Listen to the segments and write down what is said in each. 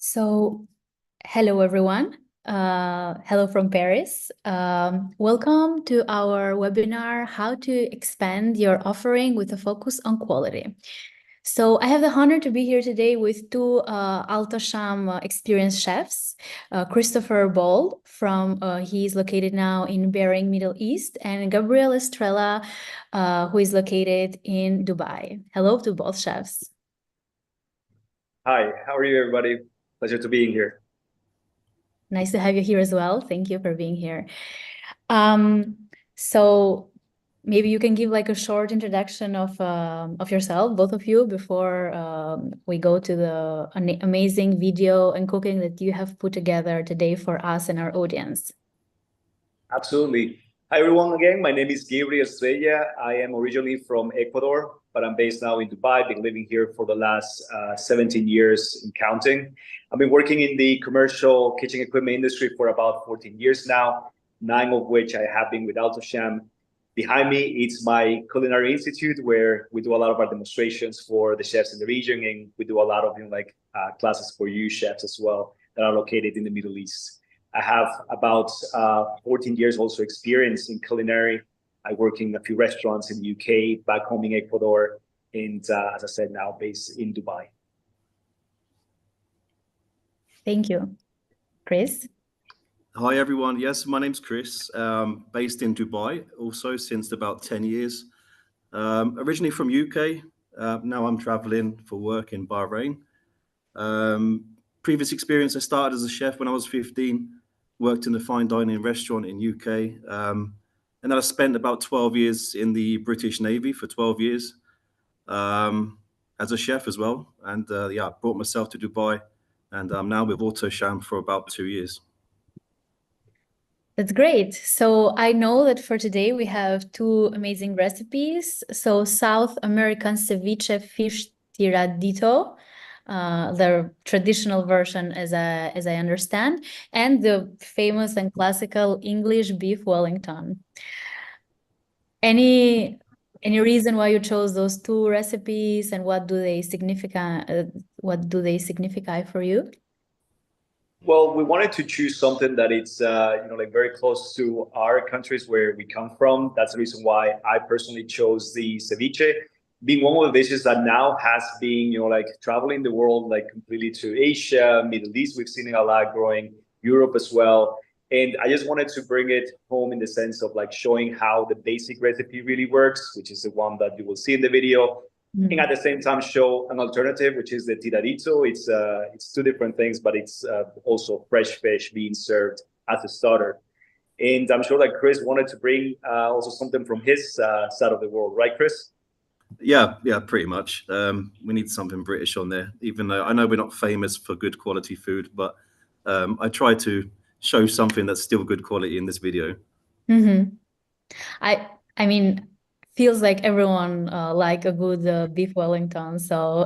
So, hello everyone. Hello from Paris. Welcome to our webinar, How to Expand Your Offering with a Focus on Quality. So I have the honor to be here today with two Alto-Shaam experienced chefs, Christopher Ball he's located now in Bahrain, Middle East, and Gabriel Estrella, who is located in Dubai. Hello to both chefs. Hi, how are you, everybody? Pleasure to being here. Nice to have you here as well. Thank you for being here. So maybe you can give like a short introduction of yourself, both of you, before we go to the amazing video and cooking that you have put together today for us and our audience. Absolutely. Hi, everyone. Again, my name is Gabriel Estrella. I am originally from Ecuador, but I'm based now in Dubai. Been living here for the last 17 years and counting. I've been working in the commercial kitchen equipment industry for about 14 years now, 9 of which I have been with Alto-Shaam. Behind me, it's my culinary institute where we do a lot of our demonstrations for the chefs in the region, and we do a lot of classes for you chefs as well that are located in the Middle East. I have about 14 years also experience in culinary. I work in a few restaurants in the UK, back home in Ecuador, and as I said, now based in Dubai. Thank you. Chris? Hi, everyone. Yes, my name's Chris, based in Dubai, also since about 10 years. Originally from UK, now I'm traveling for work in Bahrain. Previous experience, I started as a chef when I was 15, worked in a fine dining restaurant in UK, and then I spent about 12 years in the British Navy for 12 years as a chef as well. And yeah, I brought myself to Dubai, and I'm now with Alto-Shaam for about 2 years. That's great. So I know that for today we have two amazing recipes. So South American ceviche fish tiradito, the traditional version as I understand, and the famous and classical English beef Wellington. Any reason why you chose those two recipes, and what do they signify for you? Well, we wanted to choose something that it's like very close to our countries where we come from. That's the reason why I personally chose the ceviche, being one of the dishes that now has been like traveling the world, like completely to Asia, Middle East. We've seen it a lot growing, Europe as well. And I just wanted to bring it home in the sense of like showing how the basic recipe really works, which is the one that you will see in the video. And at the same time show an alternative, which is the tiradito. It's two different things, but it's also fresh fish being served as a starter. And I'm sure that Chris wanted to bring also something from his side of the world, right, Chris? Yeah, pretty much. We need something British on there, even though I know we're not famous for good quality food, but I try to show something that's still good quality in this video. Mm-hmm. I mean, feels like everyone like a good beef Wellington, so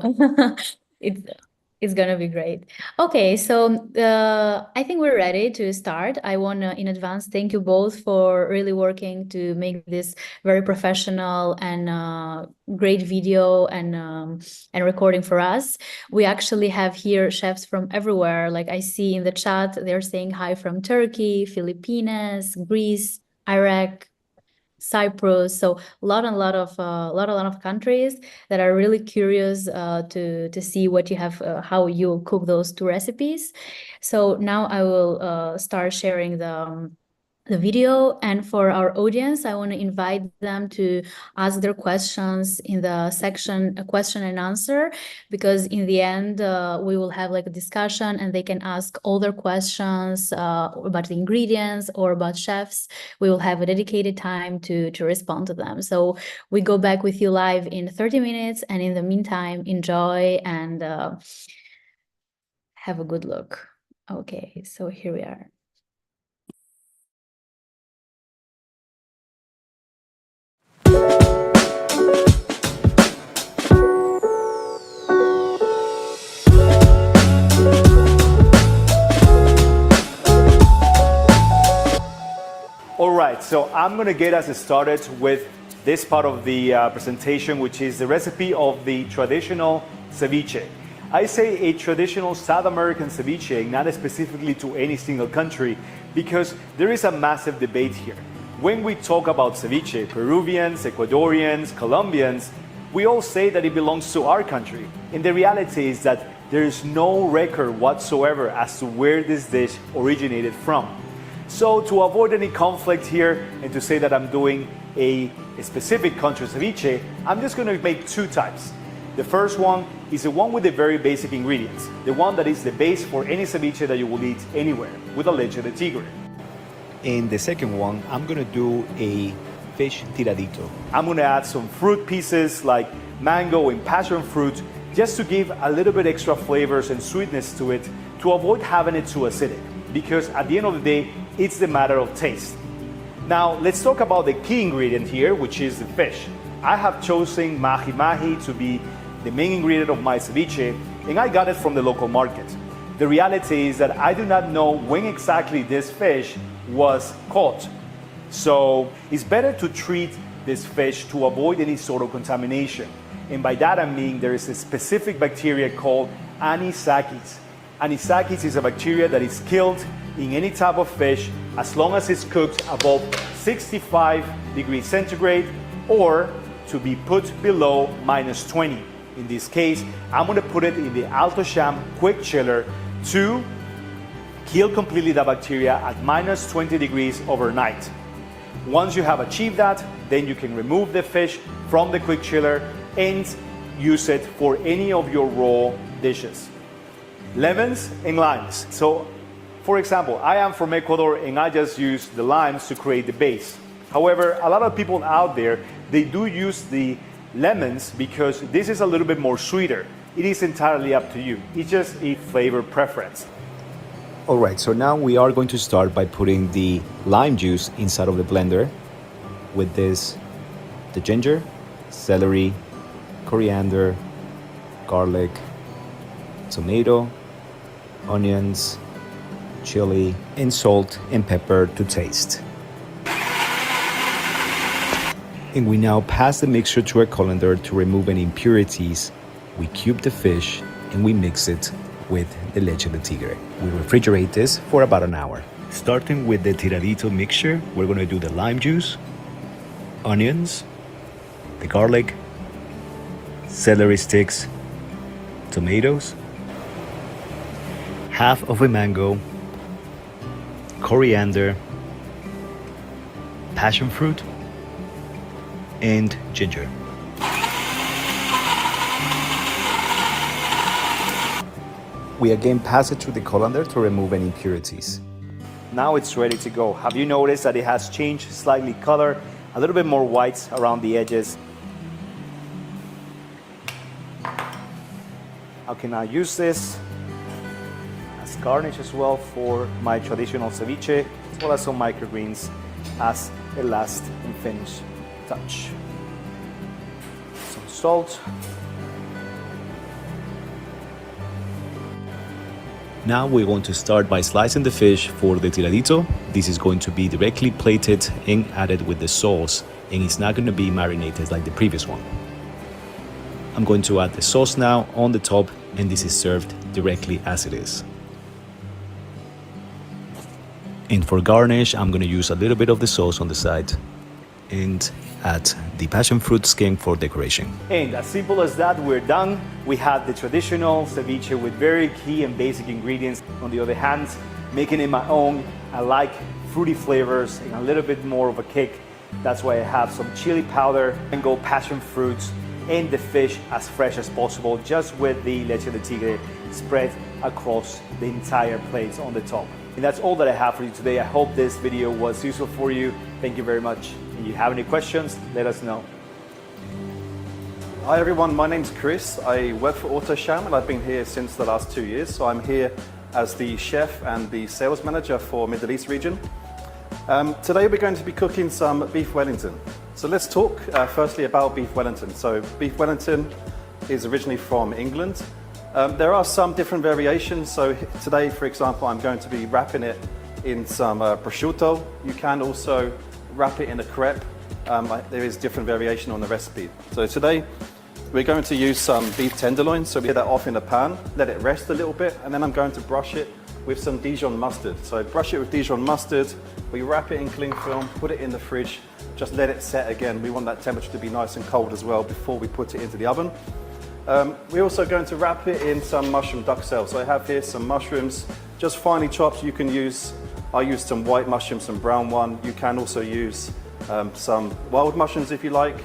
it's gonna be great. Okay, so I think we're ready to start. I want to, in advance, thank you both for really working to make this very professional and great video and recording for us. We actually have here chefs from everywhere. Like I see in the chat, they're saying hi from Turkey, Philippines, Greece, Iraq, Cyprus, so a lot of countries that are really curious to see what you have, how you cook those two recipes. So now I will start sharing the video, and for our audience, I want to invite them to ask their questions in the section question and answer, because in the end we will have like a discussion and they can ask all their questions about the ingredients or about chefs. We will have a dedicated time to respond to them. So we go back with you live in 30 minutes, and in the meantime, enjoy and have a good look. Okay, so here we are. All right, so I'm going to get us started with this part of the presentation, which is the recipe of the traditional ceviche. I say a traditional South American ceviche, not specifically to any single country, because there is a massive debate here. When we talk about ceviche, Peruvians, Ecuadorians, Colombians, we all say that it belongs to our country. And the reality is that there is no record whatsoever as to where this dish originated from. So to avoid any conflict here and to say that I'm doing a specific country ceviche, I'm just going to make two types. The first one is the one with the very basic ingredients, the one that is the base for any ceviche that you will eat anywhere, with a leche de tigre. In the second one, I'm gonna do a fish tiradito. I'm going to add some fruit pieces like mango and passion fruit, just to give a little bit extra flavors and sweetness to it, to avoid having it too acidic, because at the end of the day, it's the matter of taste. Now, let's talk about the key ingredient here, which is the fish. I have chosen mahi-mahi to be the main ingredient of my ceviche, and I got it from the local market. The reality is that I do not know when exactly this fish was caught. So it's better to treat this fish to avoid any sort of contamination. And by that I mean there is a specific bacteria called anisakis. Anisakis is a bacteria that is killed in any type of fish as long as it's cooked above 65 degrees centigrade, or to be put below -20. In this case, I'm going to put it in the Alto-Shaam quick chiller to kill completely the bacteria at -20 degrees overnight. Once you have achieved that, then you can remove the fish from the quick chiller and use it for any of your raw dishes. Lemons and limes. So, for example, I am from Ecuador and I just use the limes to create the base. However, a lot of people out there, they do use the lemons because this is a little bit more sweeter. It is entirely up to you. It's just a flavor preference. All right, so now we are going to start by putting the lime juice inside of the blender with this, the ginger, celery, coriander, garlic, tomato, onions, chili, and salt and pepper to taste. And we now pass the mixture to a colander to remove any impurities. We cube the fish and we mix it with the leche de tigre. We refrigerate this for about an hour. Starting with the tiradito mixture, we're going to do the lime juice, onions, the garlic, celery sticks, tomatoes, half of a mango, coriander, passion fruit, and ginger. We again pass it through the colander to remove any impurities. Now it's ready to go. Have you noticed that it has changed slightly color, a little bit more white around the edges? I can now use this as garnish as well for my traditional ceviche, as well as some microgreens as a last and finish touch. Some salt. Now we're going to start by slicing the fish for the tiradito. This is going to be directly plated and added with the sauce, and it's not going to be marinated like the previous one. I'm going to add the sauce now on the top, and this is served directly as it is. And for garnish, I'm going to use a little bit of the sauce on the side and add the passion fruit skin for decoration. And as simple as that, we're done. We had the traditional ceviche with very key and basic ingredients. On the other hand, making it my own, I like fruity flavors and a little bit more of a kick. That's why I have some chili powder, mango, passion fruits, and the fish as fresh as possible, just with the leche de tigre spread across the entire plate on the top. And that's all that I have for you today. I hope this video was useful for you. Thank you very much. If you have any questions, let us know. Hi everyone, my name's Chris. I work for Alto-Shaam and I've been here since the last 2 years. So I'm here as the chef and the sales manager for Middle East region. Today we're going to be cooking some beef Wellington. So let's talk firstly about beef Wellington. So beef Wellington is originally from England. There are some different variations. So today, for example, I'm going to be wrapping it in some prosciutto. You can also wrap it in a crepe. There is different variation on the recipe. So today we're going to use some beef tenderloin. So we get that off in a pan, let it rest a little bit, and then I'm going to brush it with some Dijon mustard. So brush it with Dijon mustard, we wrap it in cling film, put it in the fridge, just let it set again. We want that temperature to be nice and cold as well before we put it into the oven. We're also going to wrap it in some mushroom duxelle. So I have here some mushrooms, just finely chopped. I used some white mushrooms, some brown one. You can also use some wild mushrooms if you like.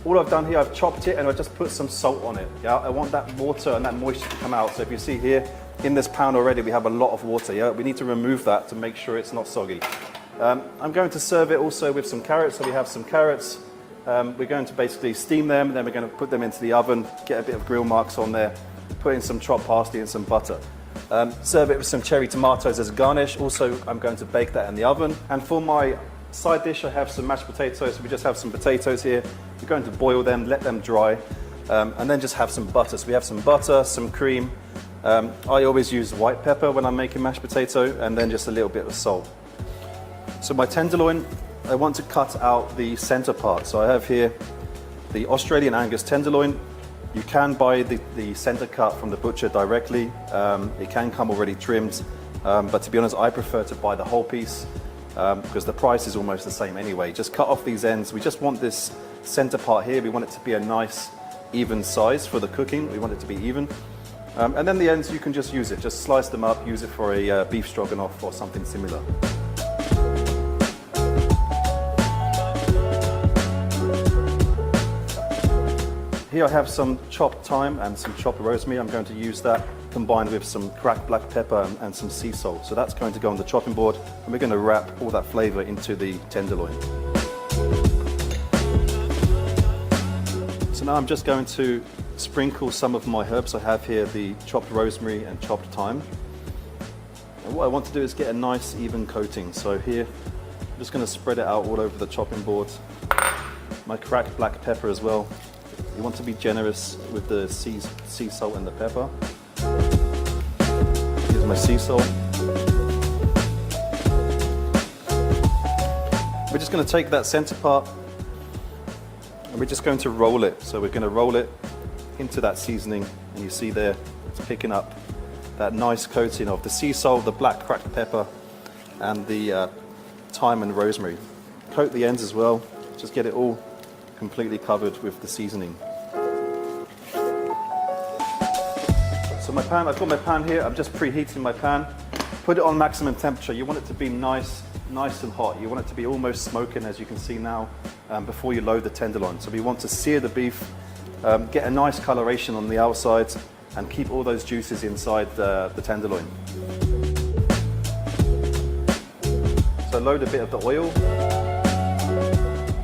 All I've done here, I've chopped it and I just put some salt on it. Yeah, I want that water and that moisture to come out. So if you see here, in this pan already, we have a lot of water. Yeah, we need to remove that to make sure it's not soggy. I'm going to serve it also with some carrots. So we have some carrots. We're going to basically steam them, and then we're going to put them into the oven, get a bit of grill marks on there, put in some chopped parsley and some butter. Serve it with some cherry tomatoes as a garnish. Also, I'm going to bake that in the oven. And for my side dish, I have some mashed potatoes. We just have some potatoes here. We're going to boil them, let them dry, and then just have some butter. So we have some butter, some cream. I always use white pepper when I'm making mashed potato, and then just a little bit of salt. So my tenderloin, I want to cut out the center part. So I have here the Australian Angus tenderloin. You can buy the center cut from the butcher directly. It can come already trimmed, but to be honest, I prefer to buy the whole piece because the price is almost the same anyway. Just cut off these ends. We just want this center part here. We want it to be a nice, even size for the cooking. We want it to be even. And then the ends, you can just use it. Just slice them up, use it for a beef stroganoff or something similar. Here I have some chopped thyme and some chopped rosemary. I'm going to use that combined with some cracked black pepper and some sea salt. So that's going to go on the chopping board, and we're going to wrap all that flavor into the tenderloin. So now I'm just going to sprinkle some of my herbs. I have here the chopped rosemary and chopped thyme. And what I want to do is get a nice even coating. So here, I'm just going to spread it out all over the chopping board. My cracked black pepper as well. You want to be generous with the sea salt and the pepper. Here's my sea salt. We're just going to take that center part and we're just going to roll it. So we're going to roll it into that seasoning, and you see there it's picking up that nice coating of the sea salt, the black cracked pepper, and the thyme and rosemary. Coat the ends as well. Just get it all completely covered with the seasoning. So my pan, I've got my pan here. I'm just preheating my pan. Put it on maximum temperature. You want it to be nice and hot. You want it to be almost smoking, as you can see now, before you load the tenderloin. So we want to sear the beef, get a nice coloration on the outside, and keep all those juices inside the tenderloin. So load a bit of the oil.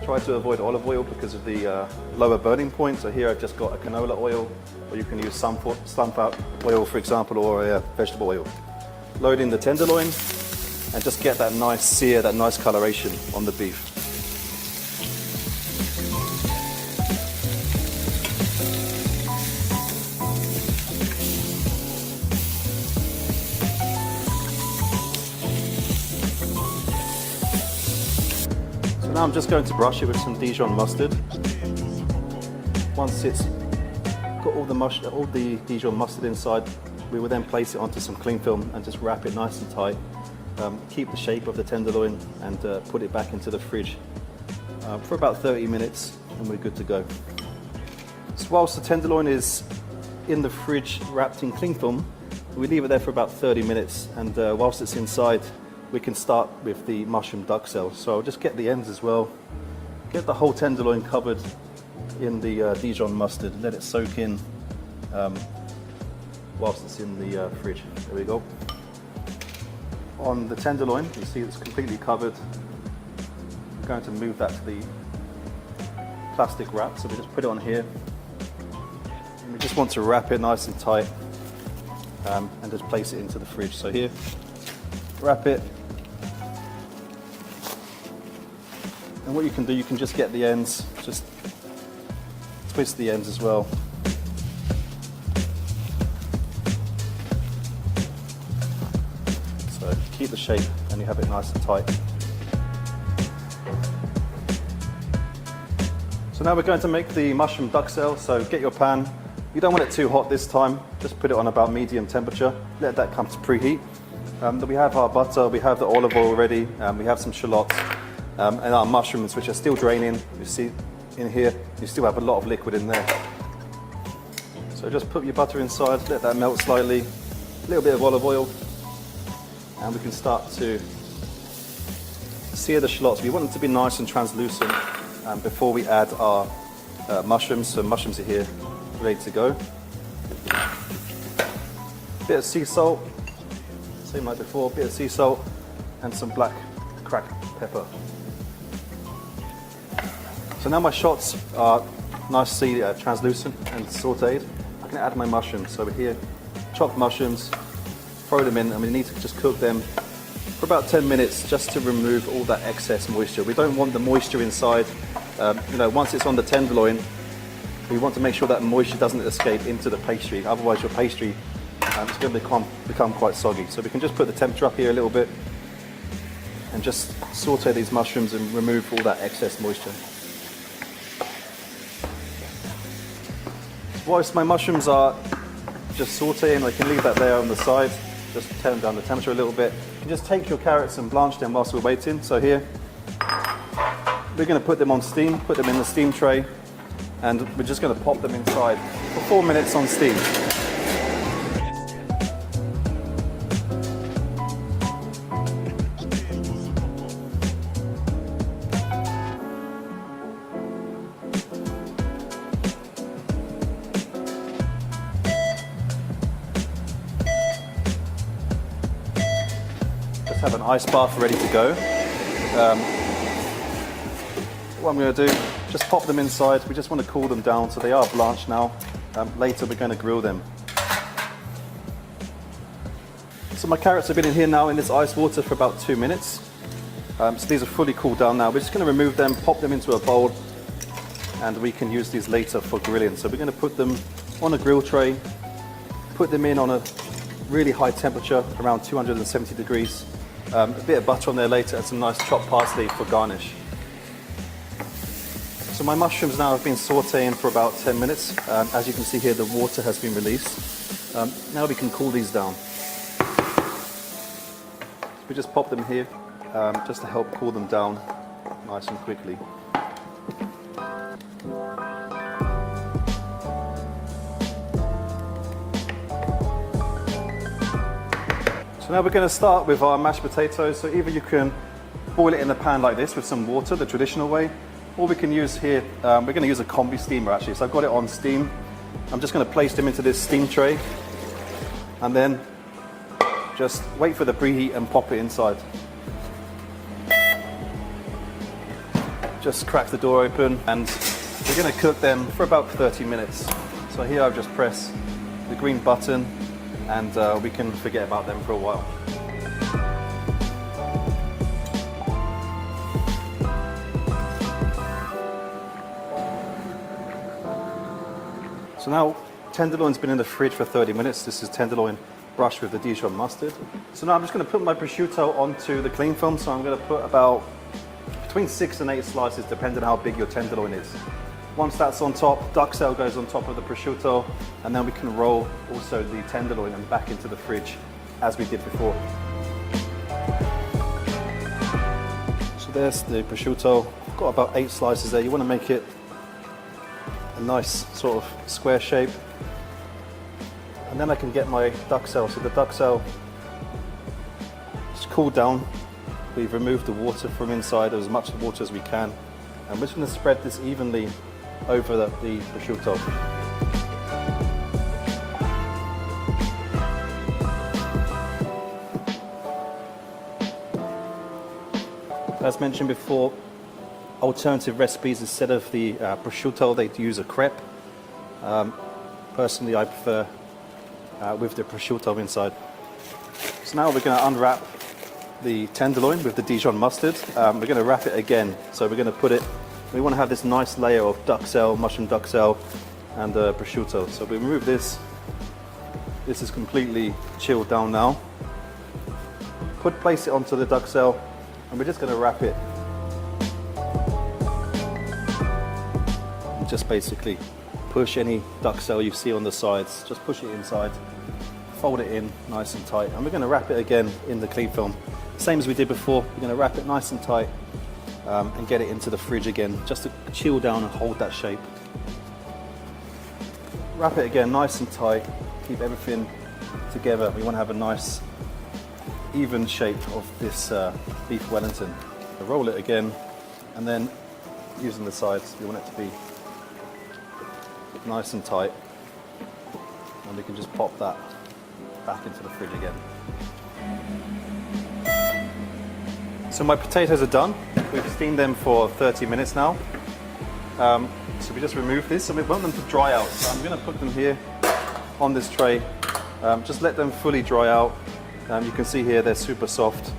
Try to avoid olive oil because of the lower burning point. So here I've just got a canola oil, or you can use sunflower oil, for example, or a vegetable oil. Load in the tenderloin and just get that nice sear, that nice coloration on the beef. Now I'm just going to brush it with some Dijon mustard. Once it's got all the Dijon mustard inside, we will then place it onto some cling film and just wrap it nice and tight. Keep the shape of the tenderloin and put it back into the fridge for about 30 minutes, and we're good to go. So whilst the tenderloin is in the fridge wrapped in cling film, we leave it there for about 30 minutes, and whilst it's inside, we can start with the mushroom duxelle. So I'll just get the ends as well. Get the whole tenderloin covered in the Dijon mustard. Let it soak in whilst it's in the fridge. There we go. On the tenderloin, you see it's completely covered. I'm going to move that to the plastic wrap. So we just put it on here. And we just want to wrap it nice and tight and just place it into the fridge. So here, wrap it. And what you can do, you can just get the ends, just twist the ends as well. So keep the shape and you have it nice and tight. So now we're going to make the mushroom duxelle. So get your pan. You don't want it too hot this time. Just put it on about medium temperature. Let that come to preheat. We have our butter, we have the olive oil already, we have some shallots, and our mushrooms, which are still draining. You see in here, you still have a lot of liquid in there. So just put your butter inside, let that melt slightly, a little bit of olive oil, and we can start to sear the shallots. We want them to be nice and translucent before we add our mushrooms. So mushrooms are here, ready to go. Bit of sea salt, same like before, bit of sea salt, and some black cracked pepper. So now my shots are nicely translucent and sauteed. I can add my mushrooms. So we're here, chopped mushrooms, throw them in, and we need to just cook them for about 10 minutes just to remove all that excess moisture. We don't want the moisture inside. Once it's on the tenderloin, we want to make sure that moisture doesn't escape into the pastry. Otherwise your pastry is going to become quite soggy. So we can just put the temperature up here a little bit and just saute these mushrooms and remove all that excess moisture. Whilst my mushrooms are just sauteing, I can leave that there on the side, just turn down the temperature a little bit. You can just take your carrots and blanch them whilst we're waiting. So here, we're going to put them on steam, put them in the steam tray, and we're just going to pop them inside for 4 minutes on steam. Have an ice bath ready to go. What I'm going to do, just pop them inside. We just want to cool them down so they are blanched now. Later we're going to grill them. So my carrots have been in here now in this ice water for about 2 minutes. So these are fully cooled down now. We're just going to remove them, pop them into a bowl, and we can use these later for grilling. So we're going to put them on a grill tray, put them in on a really high temperature, around 270 degrees. A bit of butter on there later and some nice chopped parsley for garnish. So my mushrooms now have been sauteing for about 10 minutes. As you can see here, the water has been released. Now we can cool these down. We just pop them here just to help cool them down nice and quickly. So now we're going to start with our mashed potatoes. So either you can boil it in a pan like this with some water, the traditional way, or we can use here, we're going to use a combi steamer actually. So I've got it on steam. I'm just going to place them into this steam tray and then just wait for the preheat and pop it inside. Just crack the door open and we're going to cook them for about 30 minutes. So here I've just pressed the green button and we can forget about them for a while. So now tenderloin's been in the fridge for 30 minutes. This is tenderloin brushed with the Dijon mustard. So now I'm just going to put my prosciutto onto the cling film. So I'm going to put about between 6 and 8 slices depending on how big your tenderloin is. Once that's on top, duxelle goes on top of the prosciutto, and then we can roll also the tenderloin and back into the fridge as we did before. So there's the prosciutto. I've got about 8 slices there. You want to make it a nice sort of square shape. And then I can get my duxelle. So the duxelle is cooled down. We've removed the water from inside, as much water as we can. And we're just going to spread this evenly over the prosciutto. As mentioned before, alternative recipes instead of the prosciutto, they use a crepe. Personally, I prefer with the prosciutto inside. So now we're going to unwrap the tenderloin with the Dijon mustard. We're going to wrap it again. So we're going to put it, we want to have this nice layer of duxelle, mushroom duxelle, and prosciutto. So we remove this. This is completely chilled down now. Place it onto the duxelle, and we're just going to wrap it. just basically push any duxelle you see on the sides, just push it inside, fold it in nice and tight, and we're going to wrap it again in the cling film. Same as we did before, we're going to wrap it nice and tight and get it into the fridge again, just to chill down and hold that shape. Wrap it again nice and tight, keep everything together. We want to have a nice even shape of this beef Wellington. So roll it again, and then using the sides, we want it to be nice and tight, and we can just pop that back into the fridge again. So my potatoes are done. We've steamed them for 30 minutes now. So we just remove this, and we want them to dry out. So I'm going to put them here on this tray. Just let them fully dry out. You can see here they're super soft,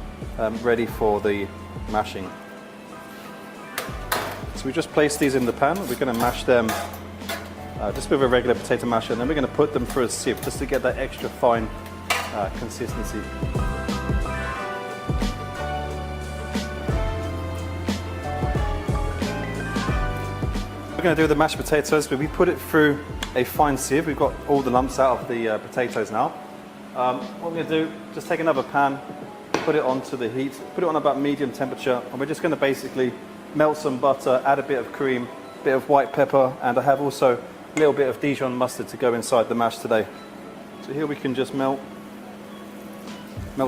ready for the mashing. So we just place these in the pan. We're going to mash them just with a regular potato masher, and then we're going to put them through a sieve just to get that extra fine consistency. We're going to do the mashed potatoes, but we put it through a fine sieve. We've got all the lumps out of the potatoes now. What we're going to do, just take another pan, put it onto the heat, put it on about medium temperature, and we're just going to basically melt some butter, add a bit of cream, a bit of white pepper, and I have also a little bit of Dijon mustard to go inside the mash today. So here we can just melt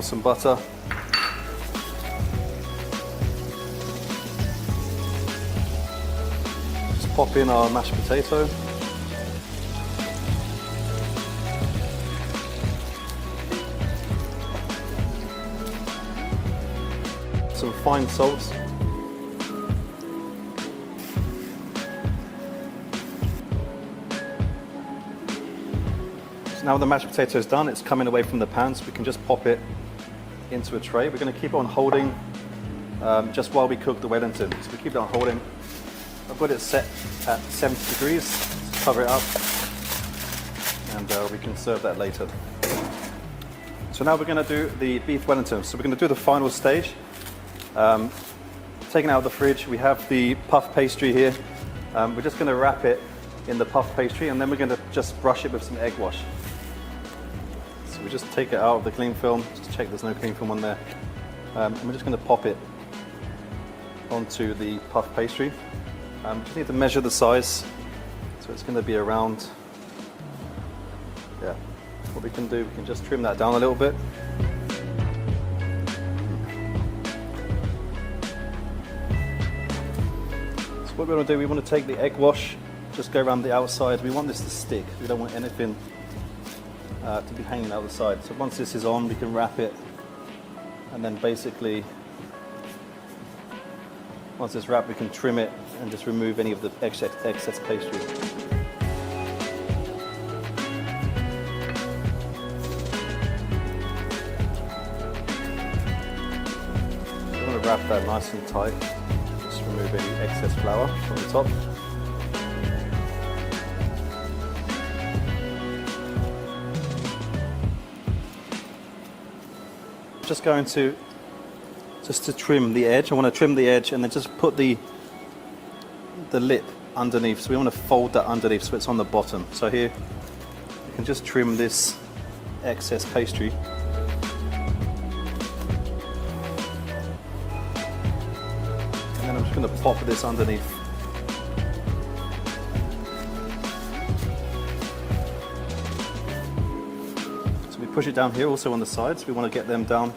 some butter. Just pop in our mashed potato. Some fine salt. So now the mashed potato is done, it's coming away from the pan, so we can just pop it into a tray. We're going to keep on holding just while we cook the Wellington. So we keep it on holding. I've got it set at 70 degrees to cover it up, and we can serve that later. So now we're going to do the beef Wellington. So we're going to do the final stage. Taken out of the fridge, we have the puff pastry here. We're just going to wrap it in the puff pastry, and then we're going to just brush it with some egg wash. So we just take it out of the cling film, just check there's no cling film on there, and we're just going to pop it onto the puff pastry. Just need to measure the size, so it's going to be around, yeah, what we can do, we can just trim that down a little bit. So what we want to do, we want to take the egg wash, just go around the outside. We want this to stick, we don't want anything to be hanging out the side. So once this is on, we can wrap it, and then basically once it's wrapped, we can trim it and just remove any of the excess pastry. You want to wrap that nice and tight. Just remove any excess flour from the top. Just going to trim the edge. I want to trim the edge and then just put the lip underneath. So we want to fold that underneath so it's on the bottom. So here you can just trim this excess pastry. And then I'm just going to pop this underneath. So we push it down here also on the sides. We want to get them down.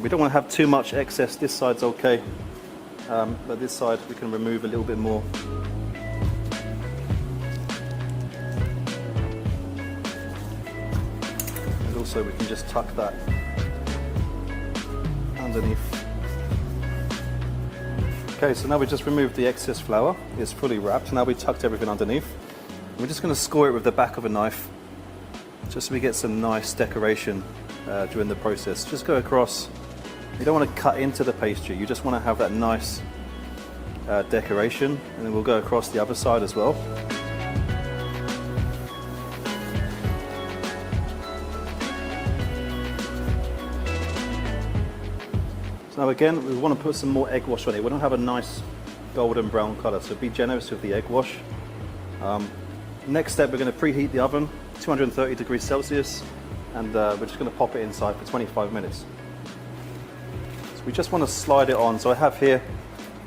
We don't want to have too much excess. This side's okay, but this side we can remove a little bit more. And also we can just tuck that underneath. Okay, so now we just removed the excess flour. It's fully wrapped. Now we tucked everything underneath. We're just going to score it with the back of a knife, just so we get some nice decoration during the process. Just go across. You don't want to cut into the pastry, you just want to have that nice decoration, and then we'll go across the other side as well. So now again, we want to put some more egg wash on it. We want to have a nice golden brown color. So be generous with the egg wash. Next step, we're going to preheat the oven, 230 degrees Celsius, and we're just going to pop it inside for 25 minutes. So we just want to slide it on. So I have here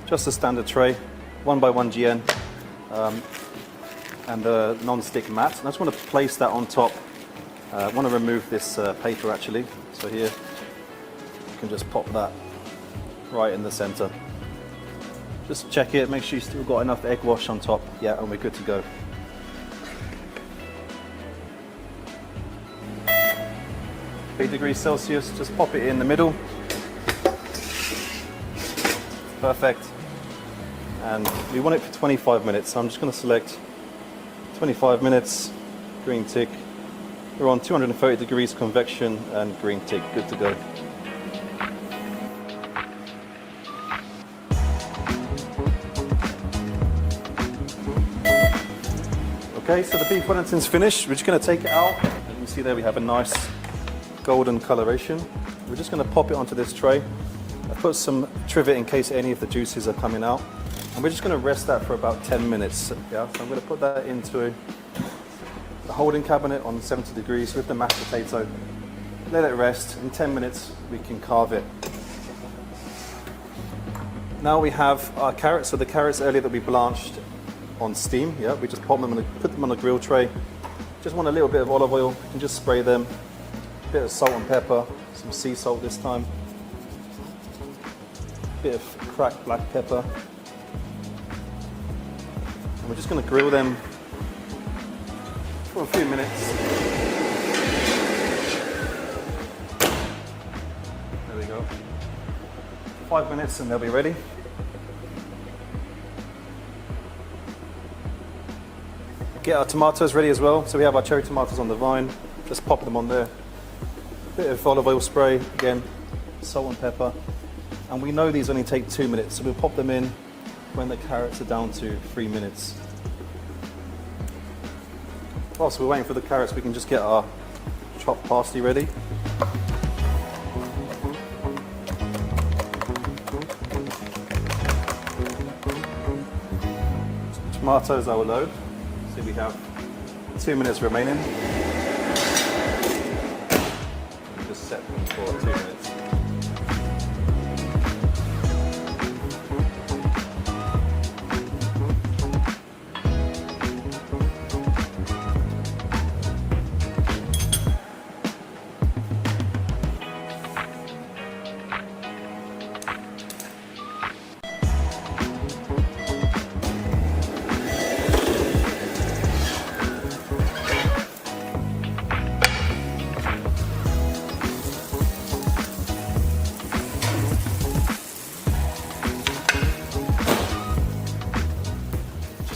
just a standard tray, 1x1 GN, and a non-stick mat. And I just want to place that on top. I want to remove this paper actually. So here, you can just pop that right in the center. Just check it, make sure you've still got enough egg wash on top. Yeah, and we're good to go. Degrees Celsius, just pop it in the middle. Perfect. And we want it for 25 minutes. So I'm just going to select 25 minutes, green tick. We're on 230 degrees convection and green tick, good to go. Okay, so the beef Wellington's finished. We're just going to take it out. As you can see there, we have a nice golden coloration. We're just going to pop it onto this tray. I put some trivet in case any of the juices are coming out, and we're just going to rest that for about 10 minutes. Yeah, so I'm going to put that into the holding cabinet on 70 degrees with the mashed potato. Let it rest. In 10 minutes we can carve it. Now we have our carrots. So the carrots earlier that we blanched on steam. Yeah, we just put them on a grill tray. Just want a little bit of olive oil. You can just spray them. Bit of salt and pepper, some sea salt this time, bit of cracked black pepper, and we're just going to grill them for a few minutes. There we go. 5 minutes and they'll be ready. Get our tomatoes ready as well. So we have our cherry tomatoes on the vine, just pop them on there. Bit of olive oil spray, again, salt and pepper. And we know these only take 2 minutes, so we'll pop them in when the carrots are down to 3 minutes. Whilst we're waiting for the carrots, we can just get our chopped parsley ready. Tomatoes I will load. So we have 2 minutes remaining. Just set them for 2 minutes.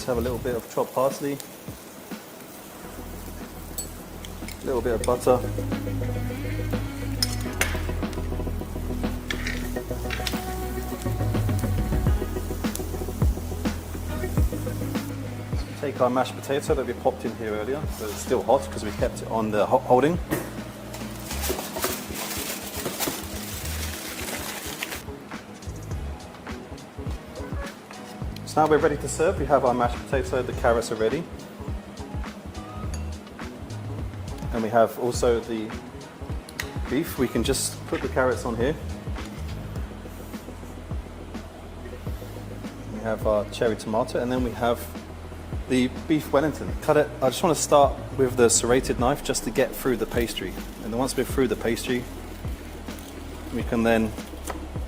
Have a little bit of chopped parsley, a little bit of butter, take our mashed potato that we popped in here earlier, so it's still hot because we kept it on the holding. Now we're ready to serve. We have our mashed potato, the carrots are ready. And we have also the beef. We can just put the carrots on here. We have our cherry tomato, and then we have the beef Wellington. Cut it. I just want to start with the serrated knife just to get through the pastry. And then once we're through the pastry, we can then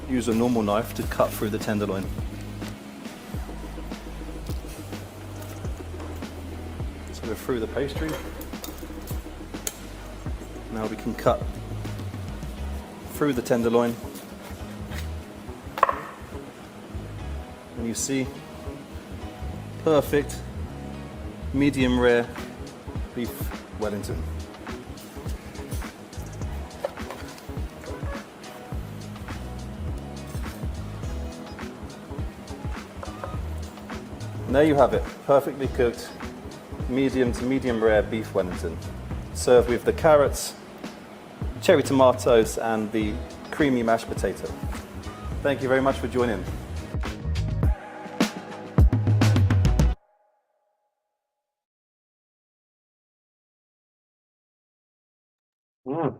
use a normal knife to cut through the tenderloin. We're through the pastry. Now we can cut through the tenderloin. And you see, perfect medium rare beef Wellington. And there you have it, perfectly cooked medium to medium rare beef Wellington. Served with the carrots, cherry tomatoes, and the creamy mashed potato. Thank you very much for joining. Mm.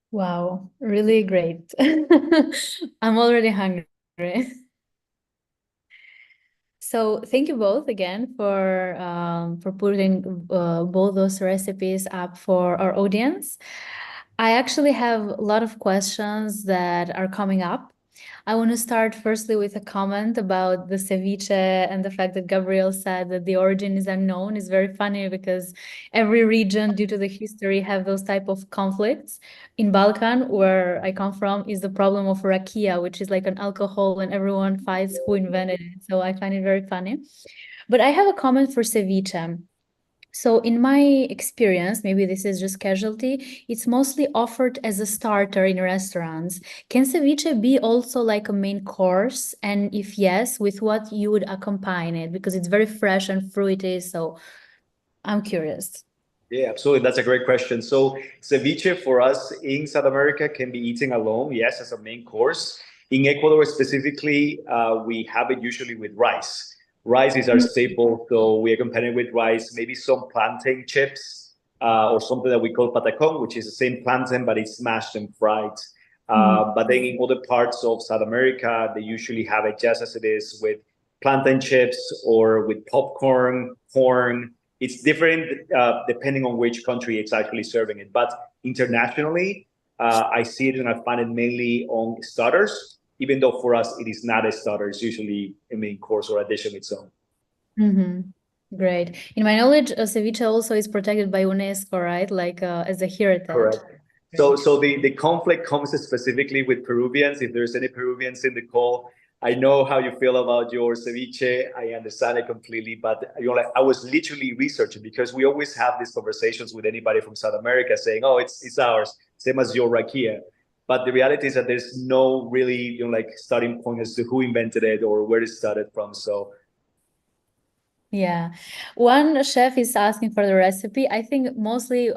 Wow, really great. I'm already hungry. So thank you both again for putting both those recipes up for our audience. I actually have a lot of questions that are coming up. I want to start firstly with a comment about the ceviche and the fact that Gabriel said that the origin is unknown is very funny because every region, due to the history, have those type of conflicts. In Balkan, where I come from, is the problem of rakia, which is like an alcohol, and everyone fights who invented it. So I find it very funny. But I have a comment for ceviche. So in my experience, maybe this is just casualty, it's mostly offered as a starter in restaurants. Can ceviche be also like a main course? And if yes, with what you would accompany it? Because it's very fresh and fruity, so I'm curious. Yeah, absolutely. That's a great question. So ceviche for us in South America can be eaten alone, yes, as a main course. In Ecuador specifically, we have it usually with rice. Rice is our staple, so we accompany it with rice, maybe some plantain chips, or something that we call patacon, which is the same plantain, but it's smashed and fried. But then in other parts of South America, they usually have it just as it is with plantain chips or with popcorn, corn. It's different depending on which country it's actually serving it. But internationally, I see it and I find it mainly on starters, even though for us it is not a starter. It's usually a main course or a dish of its own. Great. In my knowledge, ceviche also is protected by UNESCO, right? Like as a heritage. Correct. So the conflict comes specifically with Peruvians. If there's any Peruvians in the call, I know how you feel about your ceviche. I understand it completely, but like I was literally researching because we always have these conversations with anybody from South America saying, "Oh, it's ours, same as your rakia." But the reality is that there's no really like starting point as to who invented it or where it started from. So Yeah. One chef is asking for the recipe. I think mostly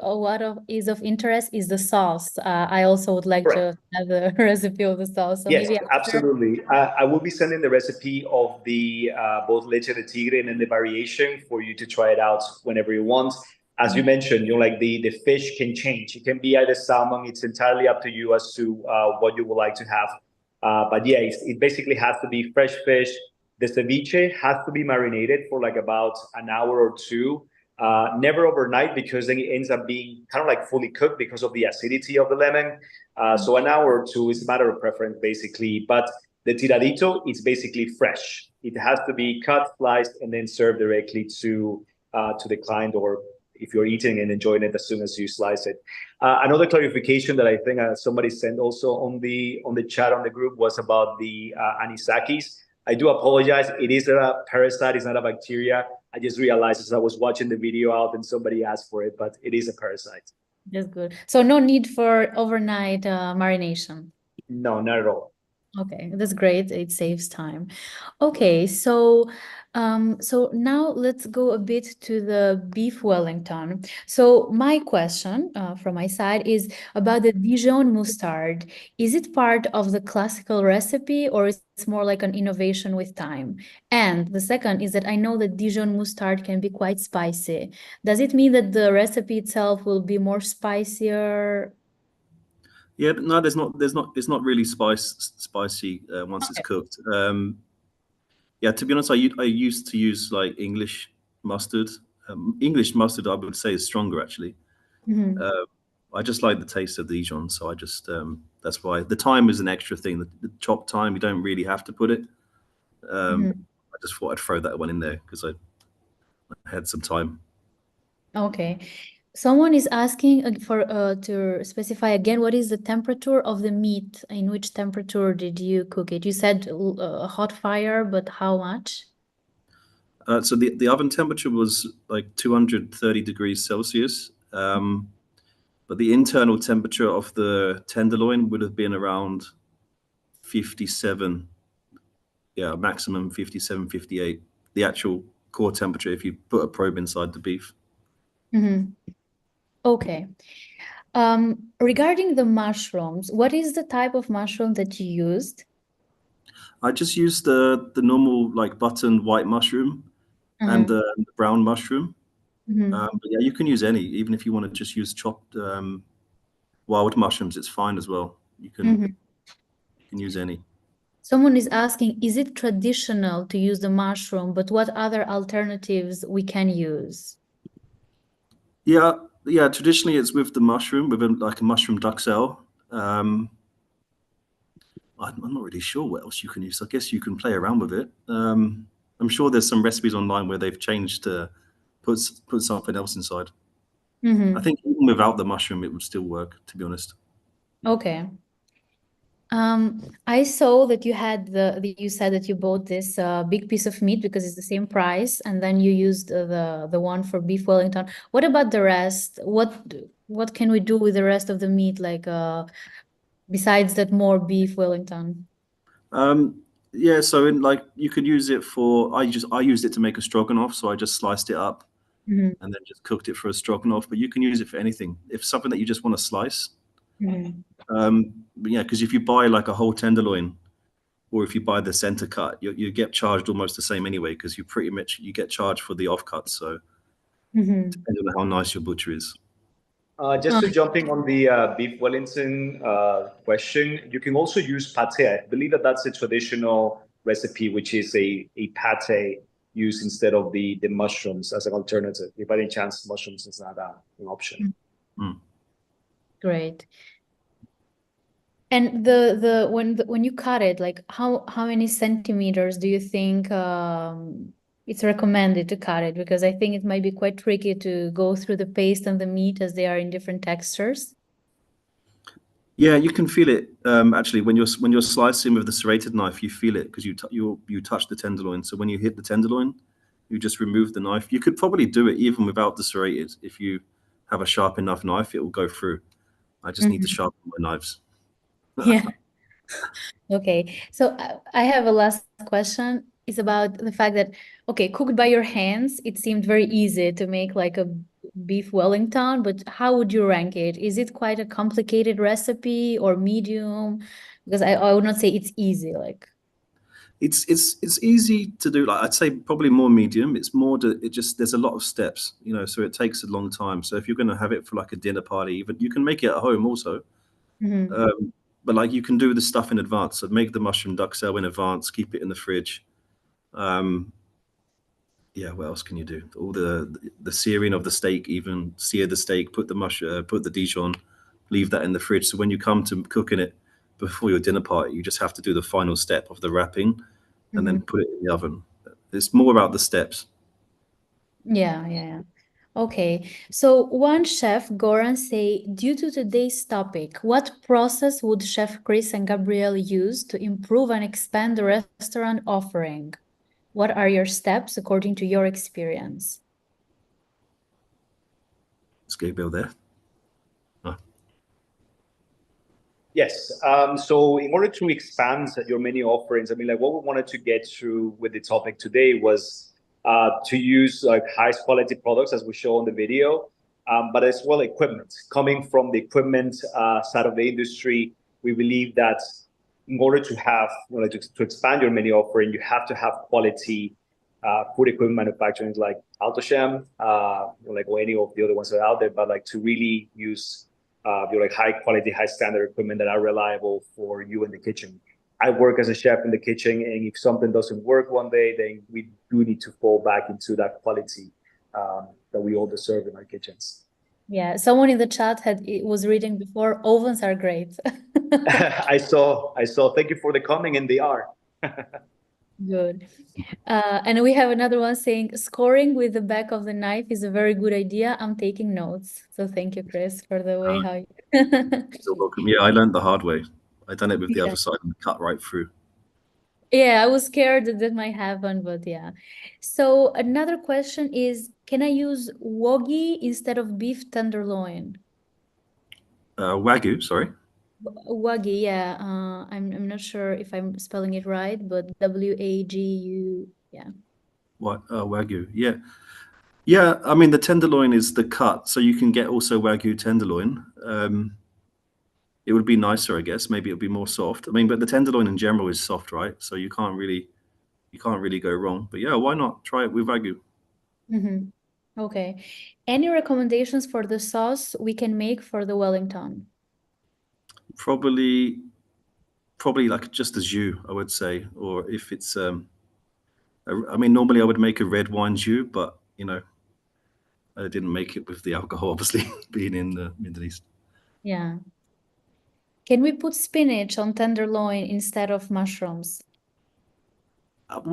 is of interest is the sauce. I also would like correct. to have the recipe of the sauce. So Yes, maybe after. absolutely. I will be sending the recipe of the both leche de tigre and then the variation for you to try it out whenever you want. As you mentioned, like the fish can change. It can be either salmon. It's entirely up to you as to what you would like to have. But yeah, it basically has to be fresh fish. The ceviche has to be marinated for like about an hour or two. Never overnight because then it ends up being kind of like fully cooked because of the acidity of the lemon. So an hour or two is a matter of preference, basically. But the tiradito is basically fresh. It has to be cut, sliced, and then served directly to the client, or if you're eating and enjoying it as soon as you slice it. Another clarification that I think somebody sent also on the chat on the group was about the anisakis. I do apologize. It is a parasite. It's not a bacteria. I just realized as I was watching the video out and somebody asked for it, but it is a parasite. That's good. So no need for overnight marination. No, not at all. Okay, that's great. It saves time. Okay, so now let's go a bit to the beef Wellington. So my question from my side is about the Dijon mustard. Is it part of the classical recipe or is it more like an innovation with time? And the second is that I know that Dijon mustard can be quite spicy. Does it mean that the recipe itself will be more spicier? Yeah, no, it's not really spicy once it's Okay. cooked. Yeah, to be honest, I used to use like English mustard. English mustard, I would say, is stronger actually. Mhm. I just like the taste of Dijon, so I just that's why the time is an extra thing. The chop time, you don't really have to put it. Mhm. I just thought I'd throw that one in there because I had some time. Okay. Someone is asking for to specify again what is the temperature of the meat? In which temperature did you cook it? You said hot fire, but how much? So the oven temperature was like 230 degrees Celsius, but the internal temperature of the tenderloin would have been around 57, yeah, maximum 57, 58. The actual core temperature if you put a probe inside the beef. Okay. Regarding the mushrooms, what is the type of mushroom that you used? I just used the normal like button white mushroom. and the brown mushroom. Mhm. But yeah, you can use any, even if you want to just use chopped wild mushrooms, it's fine as well. You can use any. Someone is asking, is it traditional to use the mushroom, but what other alternatives we can use? Yeah, yeah. Traditionally, it's with the mushroom, with like a mushroom duxelle. I'm not really sure what else you can use. I guess you can play around with it. I'm sure there's some recipes online where they've changed to put something else inside. I think even without the mushroom, it would still work, to be honest. Okay. I saw that you had you said that you bought this big piece of meat because it's the same price, and then you used the one for beef Wellington. What about the rest? What can we do with the rest of the meat, like besides that more beef Wellington? Yeah, so in like you could use it for. I used it to make a stroganoff, so I just sliced it up Mhm. and then just cooked it for a stroganoff. But you can use it for anything. If something that you just want to slice, yeah, because if you buy like a whole tenderloin, or if you buy the center cut, you get charged almost the same anyway, because you pretty much you get charged for the offcuts. So depending on how nice your butcher is. Just to jumping on the beef Wellington question, you can also use pate. I believe that that's a traditional recipe, which is a pate used instead of the mushrooms as an alternative. If by any chance mushrooms is not an option. Great. And when you cut it, like how many centimeters do you think it's recommended to cut it? Because I think it might be quite tricky to go through the paste and the meat as they are in different textures. Yeah, you can feel it actually when you're slicing with the serrated knife. You feel it because you touch the tenderloin. So when you hit the tenderloin, you just remove the knife. You could probably do it even without the serrated. If you have a sharp enough knife, it will go through. I just need to sharpen my knives. Yeah. Okay. So I have a last question. It's about the fact that, okay, cooked by your hands, it seemed very easy to make like a beef Wellington, but how would you rank it? Is it quite a complicated recipe or medium? Because I would not say it's easy, like. It's easy to do. Like I'd say probably more medium. It's more it just there's a lot of steps, so it takes a long time. So if you're going to have it for like a dinner party, even you can make it at home also. But like you can do the stuff in advance. So make the mushroom duxelle in advance, keep it in the fridge. Yeah, what else can you do? All the searing of the steak, even sear the steak, put the Dijon, leave that in the fridge. So when you come to cooking it before your dinner party, you just have to do the final step of the wrapping and then put it in the oven. It's more about the steps. Yeah. Okay. So one chef, Goran, say, due to today's topic, what process would Chef Chris and Gabrielle use to improve and expand the restaurant offering? What are your steps according to your experience? Is Gabriel there? Oh. Yes. So in order to expand your menu offerings, I mean, like what we wanted to get through with the topic today was to use like highest quality products as we show on the video, but as well equipment. Coming from the equipment side of the industry, we believe that in order to have, to expand your menu offering, you have to have quality food equipment manufacturing like Alto-Shaam, like or any of the other ones that are out there, but like to really use your like high quality, high standard equipment that are reliable for you in the kitchen. I work as a chef in the kitchen, and if something doesn't work one day, then we do need to fall back into that quality that we all deserve in our kitchens. Yeah, someone in the chat was reading before, ovens are great. I saw. Thank you for the comment, and they are. Good. And we have another one saying, scoring with the back of the knife is a very good idea. I'm taking notes. So thank you, Chris, for the way how you... You're welcome. Yeah, I learned the hard way. I done it with the Yeah. other side and cut right through. Yeah, I was scared that that might happen, but yeah. So another question is, can I use wagyu instead of beef tenderloin? Wagyu, sorry. Wagyu, yeah. I'm not sure if I'm spelling it right, but W-A-G-U, yeah. What? Wagyu, yeah. Yeah, I mean the tenderloin is the cut, so you can get also Wagyu tenderloin. It would be nicer, I guess. Maybe it would be more soft. I mean, but the tenderloin in general is soft, right? So you can't really go wrong. But yeah, why not try it with Wagyu? Okay. Any recommendations for the sauce we can make for the Wellington? Probably like just a jus, I would say, or if it's I mean, normally I would make a red wine jus, but I didn't make it with the alcohol, obviously, being in the Middle East. Yeah. Can we put spinach on tenderloin instead of mushrooms?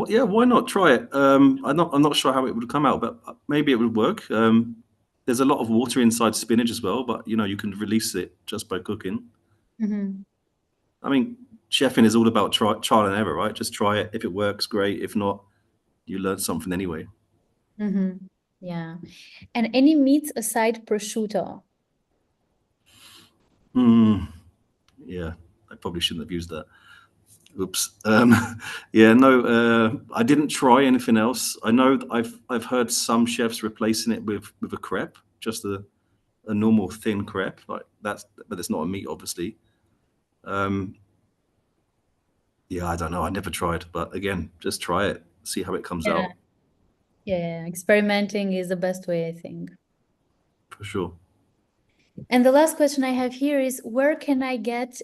Yeah, why not try it? I'm not sure how it would come out, but maybe it would work. There's a lot of water inside spinach as well, but you can release it just by cooking. I mean, chefing is all about trial and error, right? Just try it. If it works, great. If not, you learn something anyway. Yeah. And any meats aside prosciutto? Yeah, I probably shouldn't have used that. Oops. Yeah, no, I didn't try anything else. I know that I've heard some chefs replacing it with a crepe, just a normal thin crepe, like but it's not a meat, obviously. Yeah, I don't know. I never tried, but again, just try it, see how it comes Yeah. out. Yeah, experimenting is the best way, I think. For sure. And the last question I have here is, where can I get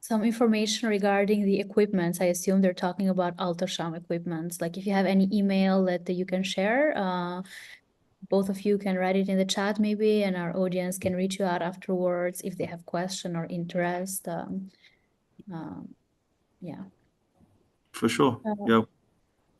some information regarding the equipments? I assume they're talking about Alto-Shaam equipments. Like if you have any email that you can share, both of you can write it in the chat maybe, and our audience can reach you out afterwards if they have question or interest. Yeah. For sure. Yeah.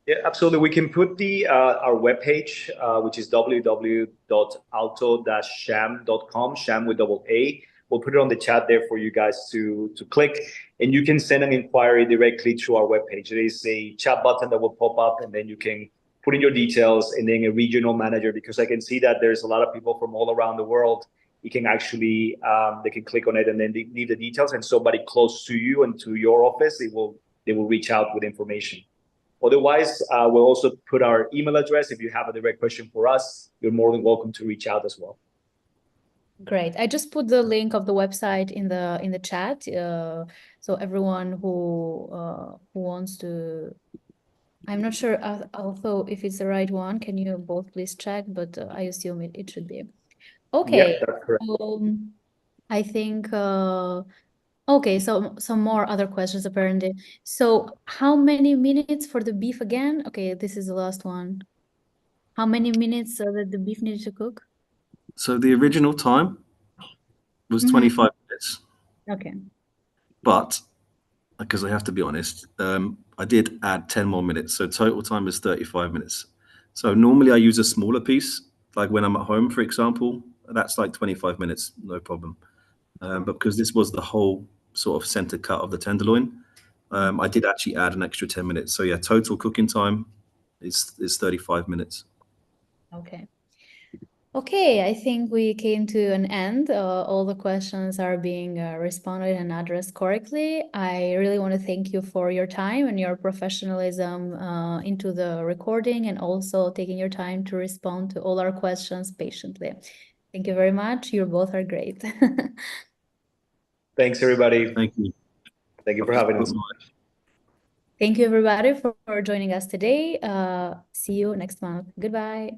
Yeah, absolutely. We can put our webpage, which is www.alto-shaam.com, Sham with double A. We'll put it on the chat there for you guys to click, and you can send an inquiry directly to our webpage. There is a chat button that will pop up, and then you can put in your details, and then a regional manager, because I can see that there's a lot of people from all around the world. You can actually they can click on it and then leave the details, and somebody close to you and to your office, they will reach out with information. Otherwise, we'll also put our email address. If you have a direct question for us, you're more than welcome to reach out as well. Great. I just put the link of the website in the chat. So everyone who wants to, I'm not sure also if it's the right one. Can you both please check? But I assume it should be. Okay. Yeah, that's correct. I think okay, so some more other questions apparently. So how many minutes for the beef again? Okay, this is the last one. How many minutes that the beef needed to cook? So the original time was 25 minutes, Okay. but because I have to be honest, I did add 10 more minutes. So total time is 35 minutes. So normally I use a smaller piece, like when I'm at home, for example, that's like 25 minutes, no problem. But because this was the whole sort of center cut of the tenderloin, I did actually add an extra 10 minutes. So yeah, total cooking time is 35 minutes. Okay. Okay, I think we came to an end. All the questions are being responded and addressed correctly. I really want to thank you for your time and your professionalism into the recording, and also taking your time to respond to all our questions patiently. Thank you very much. You both are great. Thanks, everybody. Thank you. Thank you for having us. Thank you, everybody, for joining us today. See you next month. Goodbye.